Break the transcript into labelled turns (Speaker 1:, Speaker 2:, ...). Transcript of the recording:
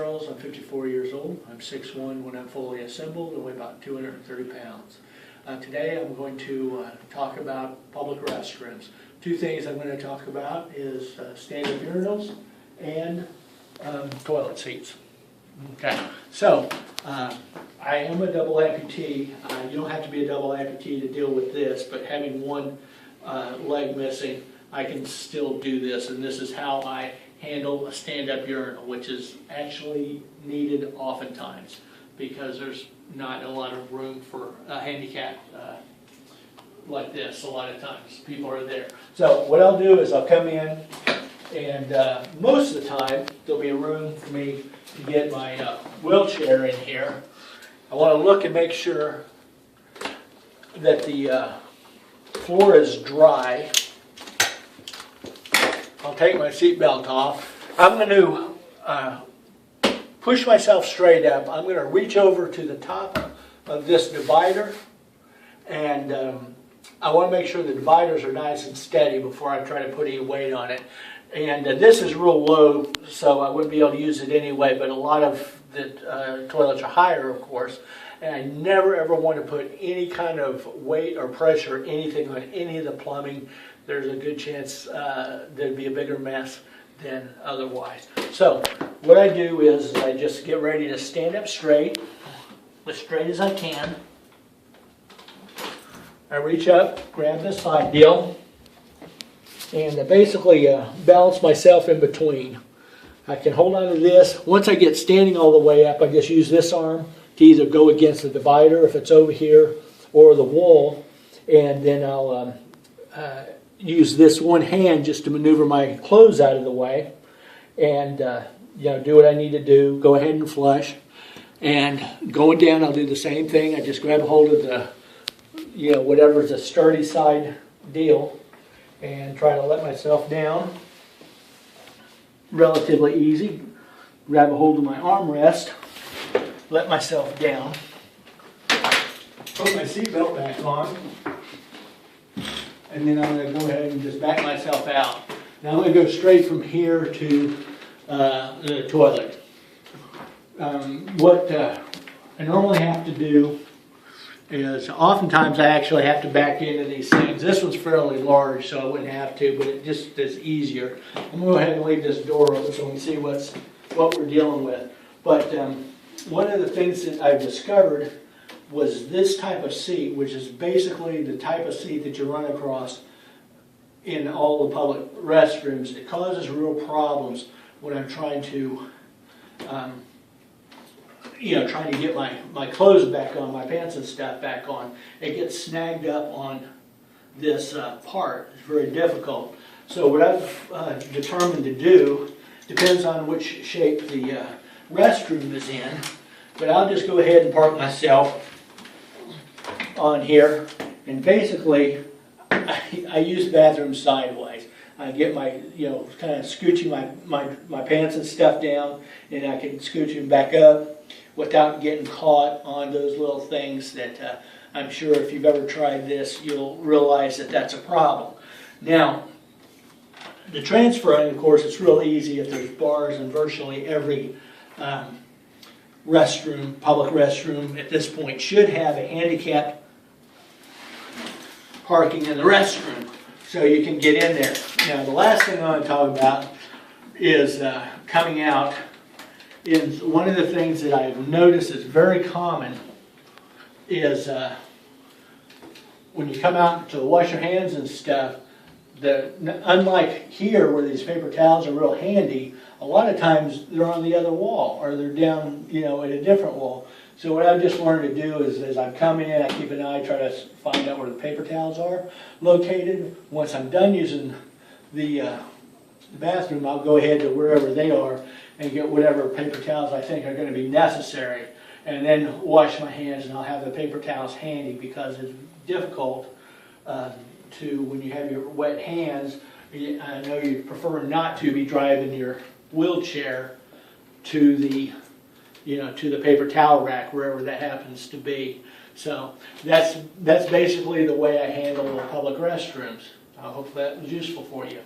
Speaker 1: I'm 54 years old. I'm 6'1" when I'm fully assembled and weigh about 230 pounds. Today I'm going to talk about public restrooms. Two things I'm going to talk about is stand-up urinals and toilet seats. Okay, so I am a double amputee. You don't have to be a double amputee to deal with this, but having one leg missing, I can still do this, and this is how I handle a stand-up urinal, which is actually needed oftentimes because there's not a lot of room for a handicap like this. A lot of times people are there. So what I'll do is I'll come in, and most of the time there'll be room for me to get my wheelchair in here. I want to look and make sure that the floor is dry. I'll take my seatbelt off. I'm going to push myself straight up. I'm going to reach over to the top of this divider, and I want to make sure the dividers are nice and steady before I try to put any weight on it. And this is real low, so I wouldn't be able to use it anyway, but a lot of the toilets are higher, of course, and I never ever want to put any kind of weight or pressure, anything on any of the plumbing. There's a good chance there'd be a bigger mess than otherwise. So what I do is I just get ready to stand up straight, as straight as I can. I reach up, grab this side deal, and I basically balance myself in between. I can hold on to this. Once I get standing all the way up, I just use this arm to either go against the divider if it's over here or the wall, and then I'll use this one hand just to maneuver my clothes out of the way, and do what I need to do. Go ahead and flush, and going down, I'll do the same thing. I just grab a hold of the whatever's a sturdy side deal, and try to let myself down. Relatively easy. Grab a hold of my armrest, let myself down, put my seatbelt back on, and then I'm going to go ahead and just back myself out. Now I'm going to go straight from here to the toilet. What I normally have to do is, oftentimes I actually have to back into these things. This one's fairly large, so I wouldn't have to, but it just is easier. I'm going to go ahead and leave this door open so we can see what we're dealing with. But one of the things that I've discovered was this type of seat, which is basically the type of seat that you run across in all the public restrooms. It causes real problems when I'm trying to trying to get my clothes back on, my pants and stuff back on. It gets snagged up on this part. It's very difficult. So what I've determined to do, depends on which shape the restroom is in, but I'll just go ahead and park myself on here, and basically I use the bathroom sideways. I get my, kind of scooching my pants and stuff down, and I can scooch them back up without getting caught on those little things that I'm sure if you've ever tried this, you'll realize that that's a problem. Now, the transferring, of course, it's real easy if there's bars in virtually every restroom, public restroom at this point should have a handicapped parking in the restroom, so you can get in there. Now, the last thing I want to talk about is coming out. Is one of the things that I've noticed is very common is when you come out to wash your hands and stuff, unlike here where these paper towels are real handy, a lot of times they're on the other wall or they're down at a different wall. So what I've just learned to do is as I'm coming in, I keep an eye, try to find out where the paper towels are located. Once I'm done using the bathroom, I'll go ahead to wherever they are and get whatever paper towels I think are going to be necessary, and then wash my hands, and I'll have the paper towels handy because it's difficult when you have your wet hands. I know you prefer not to be driving your wheelchair to the paper towel rack, wherever that happens to be. So that's basically the way I handle the public restrooms. I hope that was useful for you.